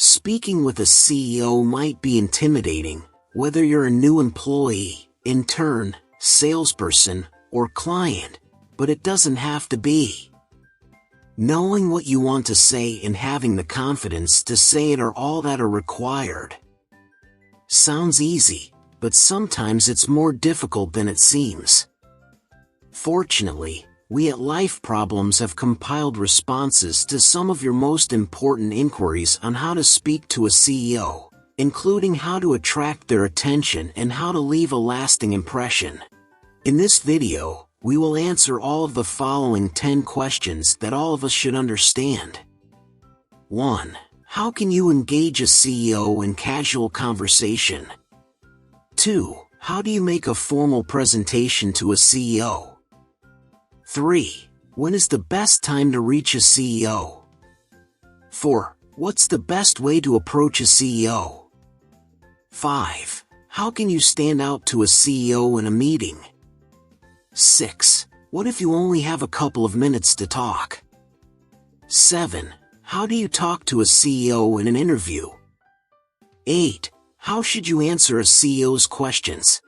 Speaking with a CEO might be intimidating, whether you're a new employee, intern, salesperson, or client, but it doesn't have to be. Knowing what you want to say and having the confidence to say it are all that are required. Sounds easy, but sometimes it's more difficult than it seems. Fortunately, we at Life Problems have compiled responses to some of your most important inquiries on how to speak to a CEO, including how to attract their attention and how to leave a lasting impression. In this video, we will answer all of the following 10 questions that all of us should understand. 1. How can you engage a CEO in casual conversation? 2. How do you make a formal presentation to a CEO? 3. When is the best time to reach a CEO? 4. What's the best way to approach a CEO? 5. How can you stand out to a CEO in a meeting? 6. What if you only have a couple of minutes to talk? 7. How do you talk to a CEO in an interview? 8. How should you answer a CEO's questions?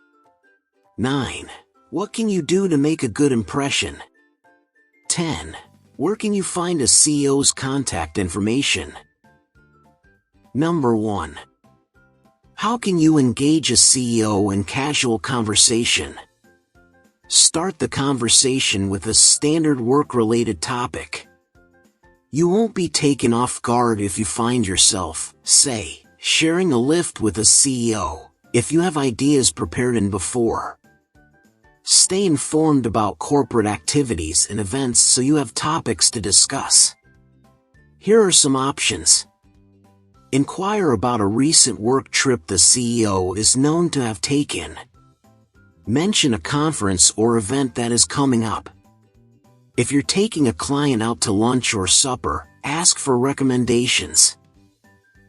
9. What can you do to make a good impression? 10. Where can you find a CEO's contact information? Number 1. How can you engage a CEO in casual conversation? Start the conversation with a standard work-related topic. You won't be taken off guard if you find yourself, say, sharing a lift with a CEO, if you have ideas prepared in before. Stay informed about corporate activities and events so you have topics to discuss. Here are some options. Inquire about a recent work trip the CEO is known to have taken. Mention a conference or event that is coming up. If you're taking a client out to lunch or supper, ask for recommendations.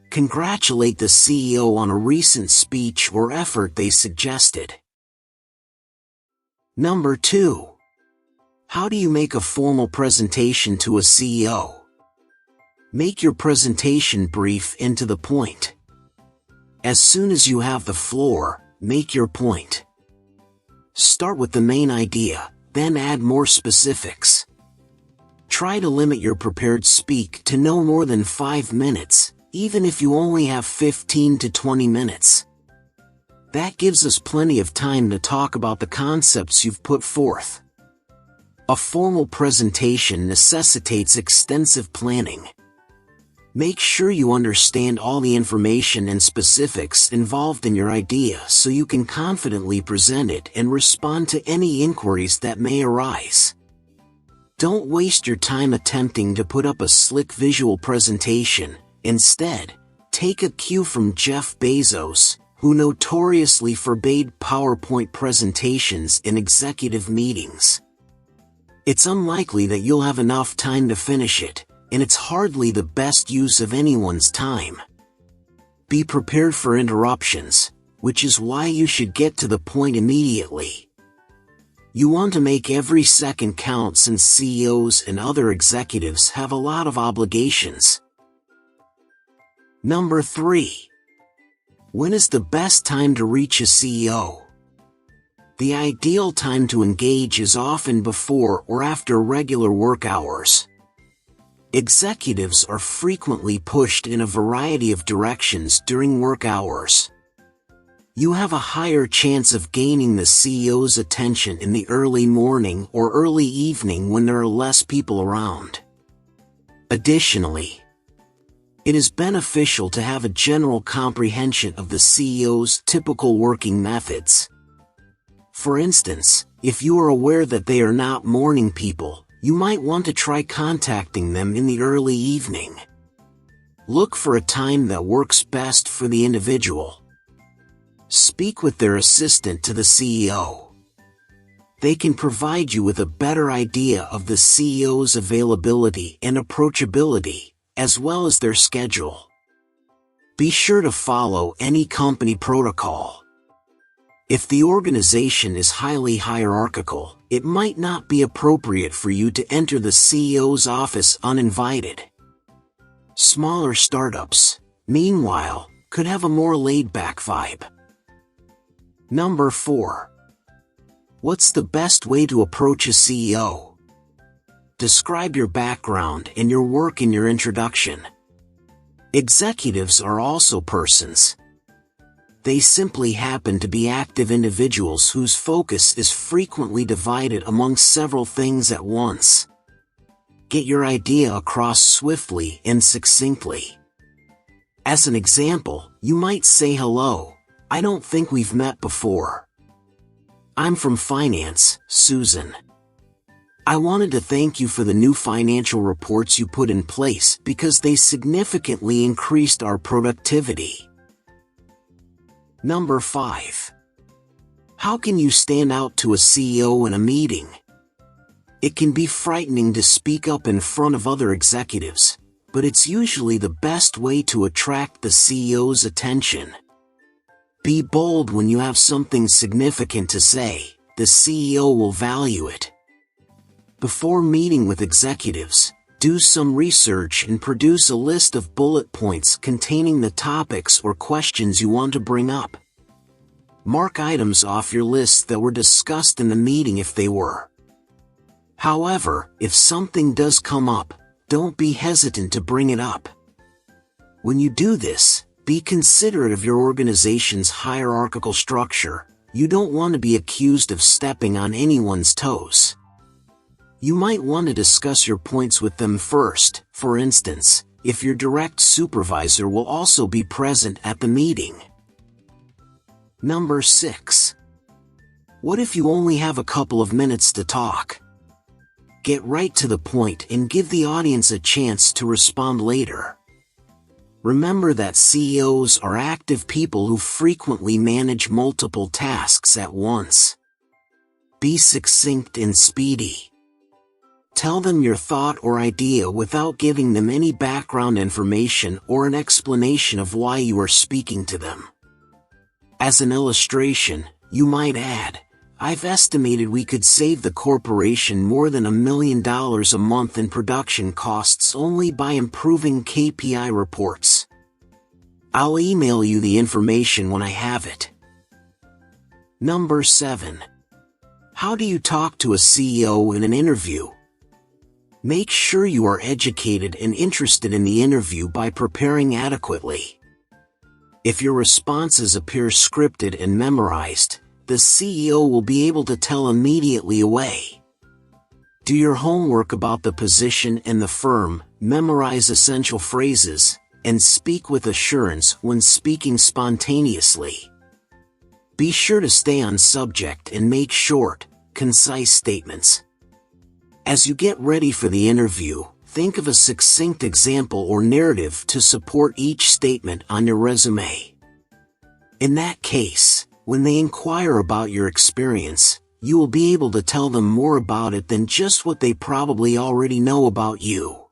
Congratulate the CEO on a recent speech or effort they suggested. Number 2. How do you make a formal presentation to a CEO? Make your presentation brief and to the point. As soon as you have the floor, make your point. Start with the main idea, then add more specifics. Try to limit your prepared speak to no more than 5 minutes, even if you only have 15 to 20 minutes. That gives us plenty of time to talk about the concepts you've put forth. A formal presentation necessitates extensive planning. Make sure you understand all the information and specifics involved in your idea so you can confidently present it and respond to any inquiries that may arise. Don't waste your time attempting to put up a slick visual presentation. Instead, take a cue from Jeff Bezos, who notoriously forbade PowerPoint presentations in executive meetings. It's unlikely that you'll have enough time to finish it, and it's hardly the best use of anyone's time. Be prepared for interruptions, which is why you should get to the point immediately. You want to make every second count since CEOs and other executives have a lot of obligations. Number 3. When is the best time to reach a CEO? The ideal time to engage is often before or after regular work hours. Executives are frequently pushed in a variety of directions during work hours. You have a higher chance of gaining the CEO's attention in the early morning or early evening when there are less people around. Additionally, it is beneficial to have a general comprehension of the CEO's typical working methods. For instance, if you are aware that they are not morning people, you might want to try contacting them in the early evening. Look for a time that works best for the individual. Speak with their assistant to the CEO. They can provide you with a better idea of the CEO's availability and approachability, as well as their schedule. Be sure to follow any company protocol. If the organization is highly hierarchical, it might not be appropriate for you to enter the CEO's office uninvited. Smaller startups, Meanwhile, could have a more laid-back vibe. Number 4. What's the best way to approach a CEO? Describe your background and your work in your introduction. Executives are also persons. They simply happen to be active individuals whose focus is frequently divided among several things at once. Get your idea across swiftly and succinctly. As an example, you might say, "Hello, I don't think we've met before. I'm from finance, Susan. I wanted to thank you for the new financial reports you put in place because they significantly increased our productivity." Number 5. How can you stand out to a CEO in a meeting? It can be frightening to speak up in front of other executives, but it's usually the best way to attract the CEO's attention. Be bold when you have something significant to say. The CEO will value it. Before meeting with executives, do some research and produce a list of bullet points containing the topics or questions you want to bring up. Mark items off your list that were discussed in the meeting if they were. However, if something does come up, don't be hesitant to bring it up. When you do this, be considerate of your organization's hierarchical structure. You don't want to be accused of stepping on anyone's toes. You might want to discuss your points with them first. For instance, if your direct supervisor will also be present at the meeting. Number 6. What if you only have a couple of minutes to talk? Get right to the point and give the audience a chance to respond later. Remember that CEOs are active people who frequently manage multiple tasks at once. Be succinct and speedy. Tell them your thought or idea without giving them any background information or an explanation of why you are speaking to them. As an illustration, you might add, "I've estimated we could save the corporation more than $1 million a month in production costs only by improving KPI reports. I'll email you the information when I have it." Number 7. How do you talk to a CEO in an interview? Make sure you are educated and interested in the interview by preparing adequately. If your responses appear scripted and memorized, the CEO will be able to tell immediately away. Do your homework about the position and the firm, memorize essential phrases, and speak with assurance when speaking spontaneously. Be sure to stay on subject and make short, concise statements. As you get ready for the interview, think of a succinct example or narrative to support each statement on your resume. In that case, when they inquire about your experience, you will be able to tell them more about it than just what they probably already know about you.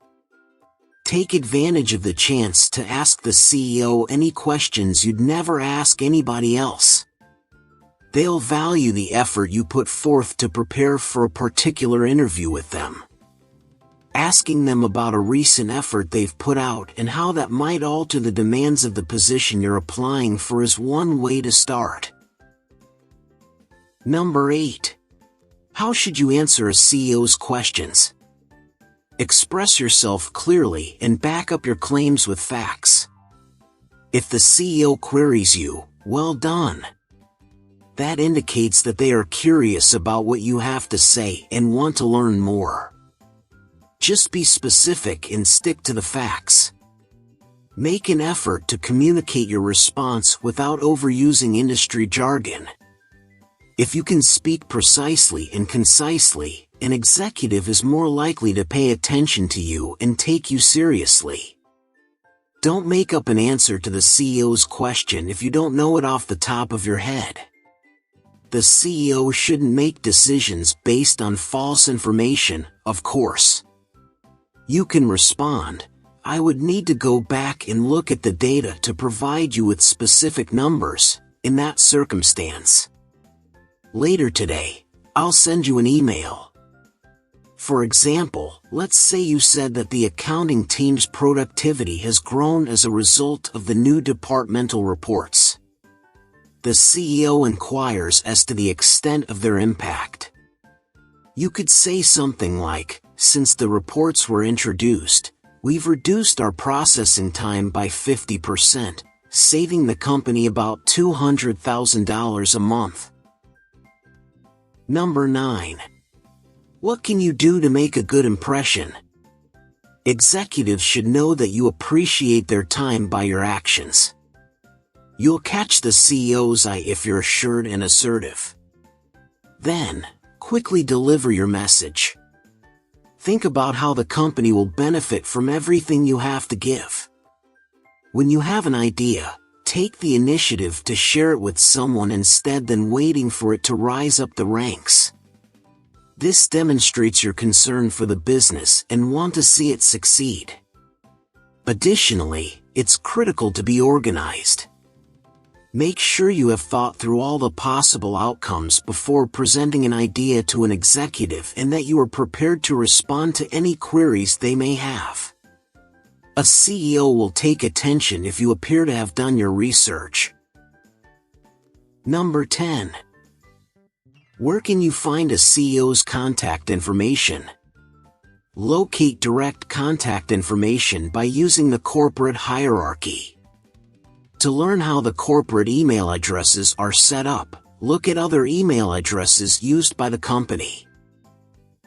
Take advantage of the chance to ask the CEO any questions you'd never ask anybody else. They'll value the effort you put forth to prepare for a particular interview with them. Asking them about a recent effort they've put out and how that might alter the demands of the position you're applying for is one way to start. Number 8. How should you answer a CEO's questions? Express yourself clearly and back up your claims with facts. If the CEO queries you, well done. That indicates that they are curious about what you have to say and want to learn more. Just be specific and stick to the facts. Make an effort to communicate your response without overusing industry jargon. If you can speak precisely and concisely, an executive is more likely to pay attention to you and take you seriously. Don't make up an answer to the CEO's question if you don't know it off the top of your head. The CEO shouldn't make decisions based on false information, of course. You can respond, "I would need to go back and look at the data to provide you with specific numbers. In that circumstance, later today, I'll send you an email." For example, let's say you said that the accounting team's productivity has grown as a result of the new departmental reports. The CEO inquires as to the extent of their impact. You could say something like, "Since the reports were introduced, we've reduced our processing time by 50%, saving the company about $200,000 a month." Number 9. What can you do to make a good impression? Executives should know that you appreciate their time by your actions. You'll catch the CEO's eye if you're assured and assertive. Then, quickly deliver your message. Think about how the company will benefit from everything you have to give. When you have an idea, take the initiative to share it with someone instead than waiting for it to rise up the ranks. This demonstrates your concern for the business and want to see it succeed. Additionally, it's critical to be organized. Make sure you have thought through all the possible outcomes before presenting an idea to an executive and that you are prepared to respond to any queries they may have. A CEO will take attention if you appear to have done your research. Number 10. Where can you find a CEO's contact information? Locate direct contact information by using the corporate hierarchy. To learn how the corporate email addresses are set up, look at other email addresses used by the company.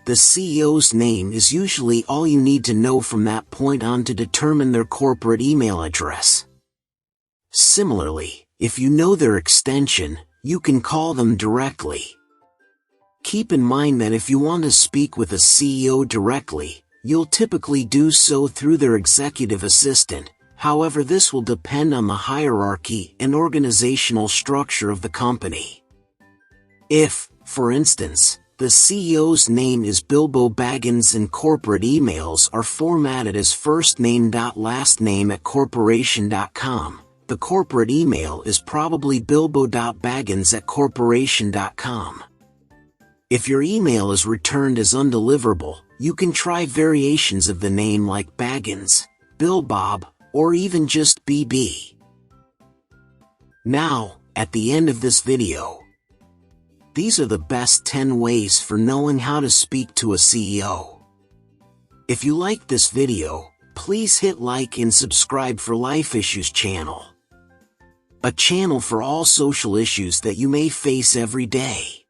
The CEO's name is usually all you need to know from that point on to determine their corporate email address. Similarly, if you know their extension, you can call them directly. Keep in mind that if you want to speak with a CEO directly, you'll typically do so through their executive assistant. However, this will depend on the hierarchy and organizational structure of the company. If, for instance, the CEO's name is Bilbo Baggins and corporate emails are formatted as firstname.lastname@corporation.com, the corporate email is probably bilbo.baggins@corporation.com. If your email is returned as undeliverable, you can try variations of the name like Baggins, Bill Bob, or even just BB. Now, at the end of this video, these are the best 10 ways for knowing how to speak to a CEO. If you liked this video, please hit like and subscribe for Life Issues channel, a channel for all social issues that you may face every day.